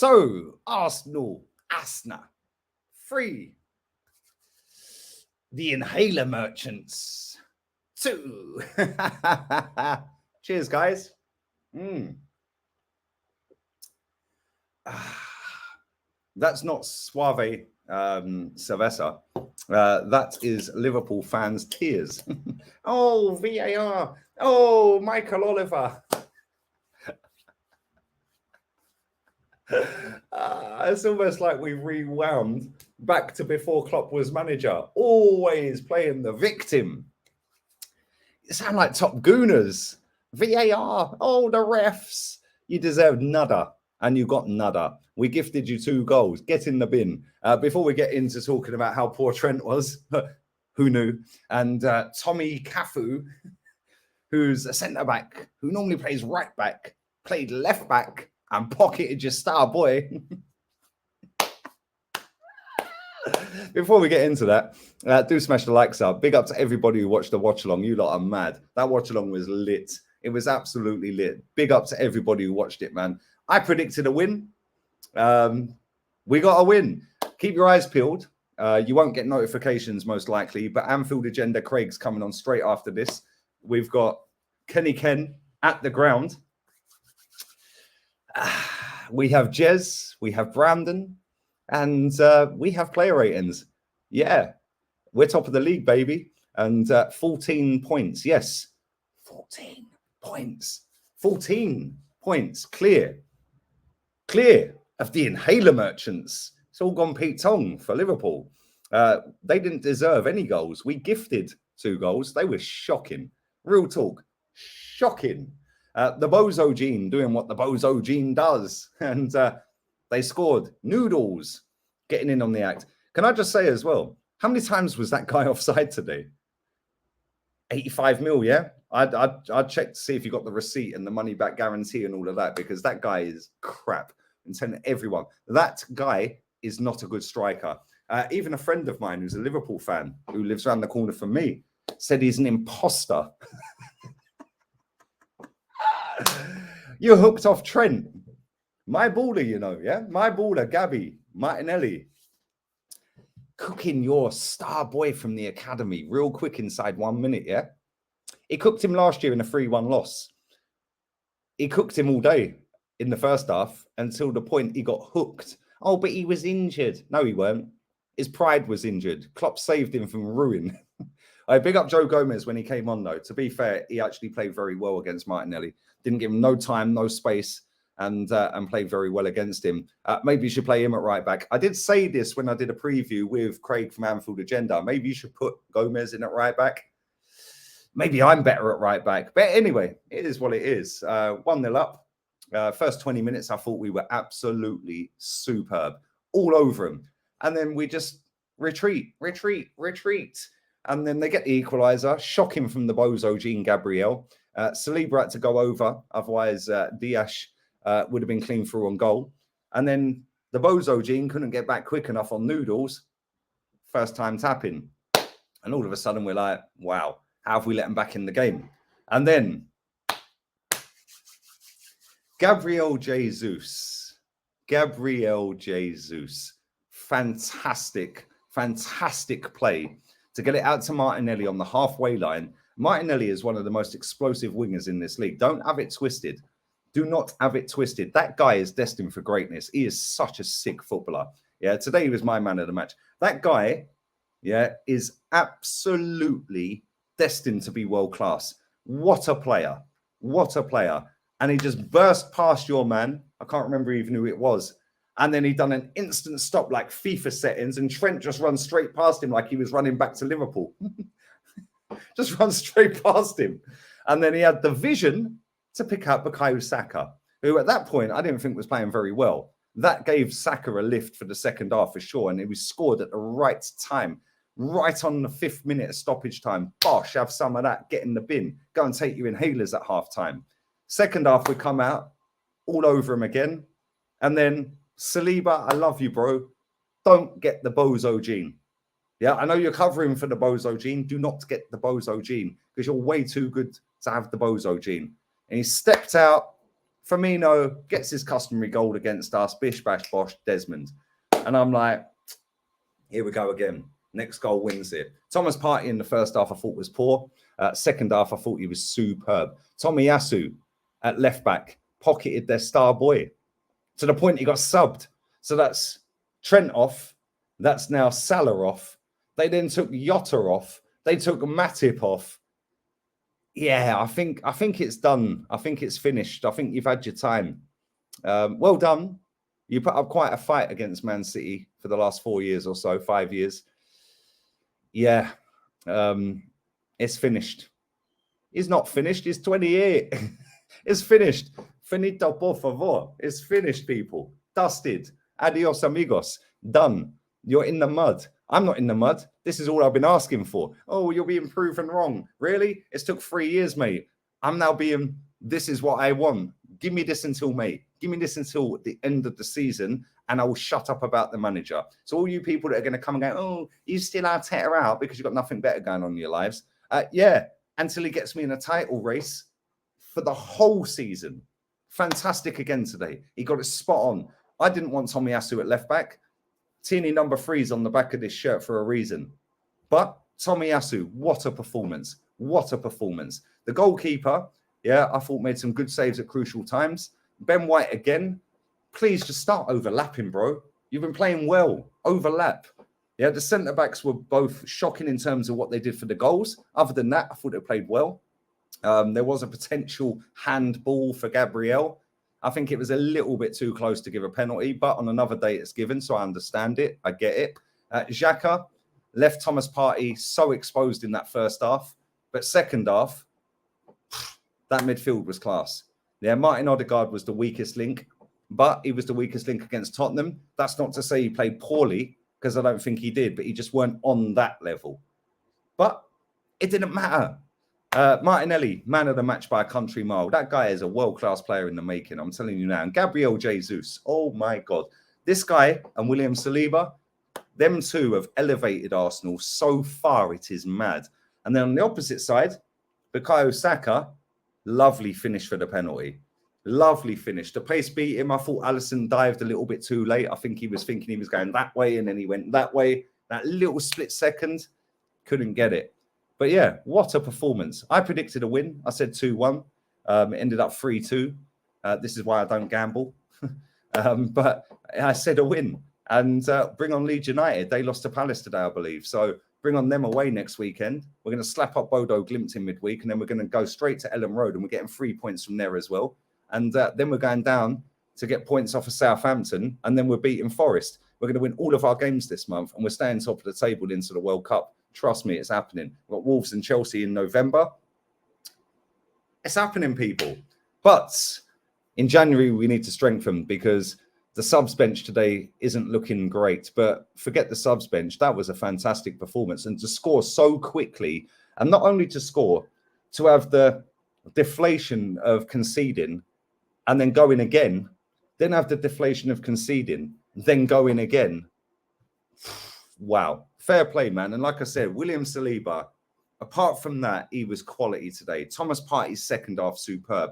So, Arsenal, Asna, 3. The inhaler merchants, 2. Cheers, guys. That's not Suave Cerveza. That is Liverpool fans' tears. Oh, VAR. Oh, Michael Oliver. It's almost like we rewound back to before Klopp was manager, always playing the victim. You sound like Top Gooners. VAR, oh, the refs. You deserve nada, and you got nada. We gifted you 2 goals. Get in the bin. Before we get into talking about how poor Trent was, who knew? And Tommy Cafu, who's a centre-back, who normally plays right-back, played left-back, and pocketed your star boy. Before we get into that, do smash the likes up. Big up to everybody who watched the watch-along. You lot are mad. That watch-along was lit. It was absolutely lit. Big up to everybody who watched it, man. I predicted a win. We got a win. Keep your eyes peeled. You won't get notifications most likely, but Anfield Agenda Craig's coming on straight after this. We've got Kenny Ken at the ground. We have Jez, we have Brandon, and we have player ratings. Yeah, we're top of the league, baby. And 14 points. Yes, 14 points. 14 points. Clear of the inhaler merchants. It's all gone Pete Tong for Liverpool. They didn't deserve any goals. We gifted 2 goals. They were shocking. Real talk. Shocking. The Bozo Gene doing what the Bozo Gene does. And they scored. Noodles getting in on the act. Can I just say as well, how many times was that guy offside today? 85 mil, yeah? I'd check to see if you got the receipt and the money back guarantee and all of that, because that guy is crap. I'm telling everyone, that guy is not a good striker. Even a friend of mine who's a Liverpool fan, who lives around the corner from me, said he's an imposter. You're hooked off Trent. My baller, you know, yeah? My baller, Gabby, Martinelli. Cooking your star boy from the academy real quick inside 1 minute, yeah? He cooked him last year in a 3-1 loss. He cooked him all day in the first half until the point he got hooked. Oh, but he was injured. No, he weren't. His pride was injured. Klopp saved him from ruin. I big up Joe Gomez when he came on, though. To be fair, he actually played very well against Martinelli. Didn't give him no time, no space, and played very well against him. Maybe you should play him at right back. I did say this when I did a preview with Craig from Anfield Agenda. Maybe you should put Gomez in at right back. Maybe I'm better at right back. But anyway, it is what it is. 1-0 up. First 20 minutes, I thought we were absolutely superb. All over them. And then we just retreat. And then they get the equaliser, shocking from the Bozo Jean Gabriel. Saliba had to go over, otherwise Diaz would have been clean through on goal. And then the Bozo Jean couldn't get back quick enough on Noodles. First time tapping. And all of a sudden we're like, wow, how have we let him back in the game? And then Gabriel Jesus. Fantastic play to get it out to Martinelli on the halfway line. Martinelli is one of the most explosive wingers in this league. Don't have it twisted. Do not have it twisted. That guy is destined for greatness. He is such a sick footballer. Yeah, today he was my man of the match. That guy, yeah, is absolutely destined to be world class. What a player. And he just burst past your man. I can't remember even who it was. And then he done an instant stop like FIFA settings, and Trent just runs straight past him like he was running back to Liverpool. Just runs straight past him. And then he had the vision to pick up Bukayo Saka, who at that point I didn't think was playing very well. That gave Saka a lift for the second half for sure, and he was scored at the right time, right on the 5th minute of stoppage time. Bosh, have some of that, get in the bin, go and take your inhalers at half time. Second half, we come out all over him again. And then Saliba, I love you, bro. Don't get the Bozo Gene. Yeah, I know you're covering for the Bozo Gene. Do not get the Bozo Gene because you're way too good to have the Bozo Gene. And he stepped out Firmino gets his customary goal against us, bish, bash, bosh, Desmond. And I'm like, here we go again. Next goal wins it. Thomas Partey in the first half I thought was poor. Second half I thought he was superb. Tomiyasu at left back pocketed their star boy to the point he got subbed. So that's Trent off. That's now Salah off. They then took Jota off. They took Matip off. Yeah, I think it's done. I think it's finished. I think you've had your time. Well done. You put up quite a fight against Man City for the last 4 years or so, 5 years. Yeah, it's finished. It's not finished. It's 28. It's finished. Finito, por favor. It's finished, people. Dusted. Adios, amigos. Done. You're in the mud. I'm not in the mud. This is all I've been asking for. Oh, you're being proven wrong. Really? It's took 3 years, mate. I'm now being, this is what I want. Give me this until May. Give me this until the end of the season, and I will shut up about the manager. So all you people that are going to come and go, oh, you still Arteta out because you've got nothing better going on in your lives. Yeah, until he gets me in a title race for the whole season. Fantastic again today. He got it spot on. I didn't want Tomiyasu at left back. Tierney number 3 is on the back of this shirt for a reason. But Tomiyasu, what a performance. What a performance. The goalkeeper, yeah, I thought made some good saves at crucial times. Ben White again. Please just start overlapping, bro. You've been playing well. Overlap. Yeah, the centre-backs were both shocking in terms of what they did for the goals. Other than that, I thought they played well. There was a potential handball for Gabriel. I think it was a little bit too close to give a penalty, but on another day it's given, so I understand it. I get it. Xhaka left Thomas Partey so exposed in that first half, but second half, that midfield was class. Yeah, Martin Odegaard was the weakest link, but he was the weakest link against Tottenham. That's not to say he played poorly, because I don't think he did, but he just weren't on that level. But it didn't matter. Martinelli, man of the match by a country mile. That guy is a world-class player in the making, I'm telling you now. And Gabriel Jesus, oh my God. This guy and William Saliba, them two have elevated Arsenal so far, it is mad. And then on the opposite side, Bukayo Saka, lovely finish for the penalty. Lovely finish. The pace beat him. I thought Alisson dived a little bit too late. I think he was thinking he was going that way, and then he went that way. That little split second, couldn't get it. But yeah, what a performance. I predicted a win. I said 2-1. It ended up 3-2. This is why I don't gamble. But I said a win. And bring on Leeds United. They lost to Palace today, I believe. So bring on them away next weekend. We're going to slap up Bodo Glimt in midweek, and then we're going to go straight to Ellen Road, and we're getting 3 points from there as well. And then we're going down to get points off of Southampton, and then we're beating Forest. We're going to win all of our games this month, and we're staying top of the table into the World Cup. Trust me, it's happening. We've got Wolves and Chelsea in November. It's happening, people. But in January, we need to strengthen, because the subs bench today isn't looking great. But forget the subs bench. That was a fantastic performance. And to score so quickly, and not only to score, to have the deflation of conceding and then going again, then have the deflation of conceding, then going again. Wow. Fair play, man. And like I said, William Saliba, apart from that, he was quality today. Thomas Partey's second half, superb.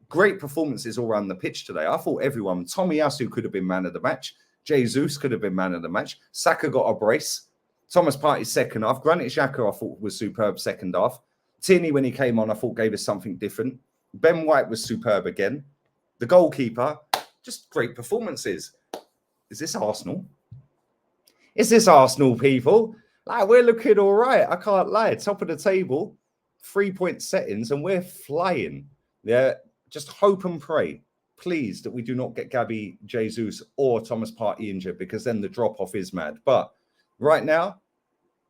Great performances all around the pitch today. I thought everyone, Tomiyasu could have been man of the match. Jesus could have been man of the match. Saka got a brace. Thomas Partey's second half. Granit Xhaka, I thought, was superb second half. Tierney, when he came on, I thought gave us something different. Ben White was superb again. The goalkeeper, just great performances. Is this Arsenal? Is this Arsenal, people? Like, we're looking all right. I can't lie. Top of the table, 3-point settings, and we're flying. Yeah, just hope and pray, please, that we do not get Gabby Jesus or Thomas Partey injured, because then the drop-off is mad. But right now,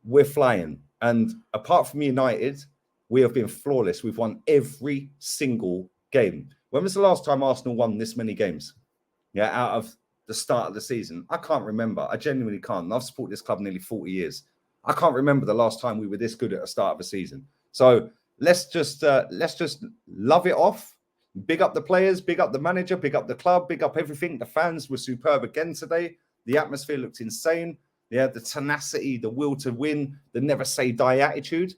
we're flying. And apart from United, we have been flawless. We've won every single game. When was the last time Arsenal won this many games? Yeah, out of the start of the season. I can't remember. I genuinely can't. I've supported this club nearly 40 years. I can't remember the last time we were this good at the start of a season. So let's just love it off. Big up the players, big up the manager, big up the club, big up everything. The fans were superb again today. The atmosphere looked insane. Yeah, the tenacity, the will to win, the never say die attitude.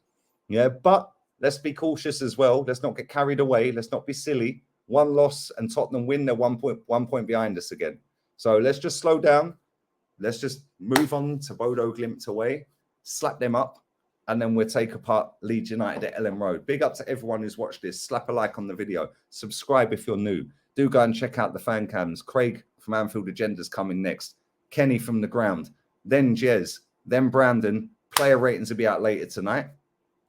Yeah, but let's be cautious as well. Let's not get carried away. Let's not be silly. 1 loss and Tottenham win, they're 1 point behind us again. So let's just slow down. Let's just move on to Bodo Glimt away, slap them up, and then we'll take apart Leeds United at Ellen Road. Big up to everyone who's watched this. Slap a like on the video. Subscribe if you're new. Do go and check out the fan cams. Craig from Anfield Agenda's coming next. Kenny from the ground. Then Jez. Then Brandon. Player ratings will be out later tonight.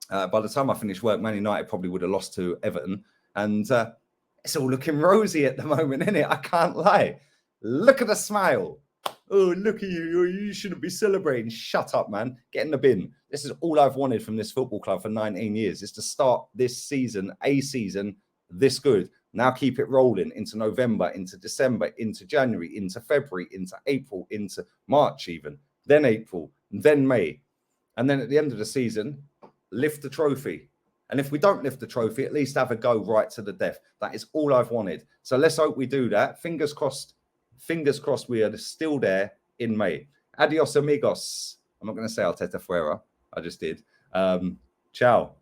By the time I finish work, Man United probably would have lost to Everton. And it's all looking rosy at the moment, isn't it? I can't lie. Look at the smile. Oh, look at you. You shouldn't be celebrating. Shut up, man. Get in the bin. This is all I've wanted from this football club for 19 years, is to start this season, this good. Now keep it rolling into November, into December, into January, into February, into April, into March even, then April, then May. And then at the end of the season, lift the trophy. And if we don't lift the trophy, at least have a go right to the death. That is all I've wanted. So let's hope we do that. Fingers crossed we are still there in May. Adios, amigos. I'm not going to say Arteta Fuera. I just did. Ciao.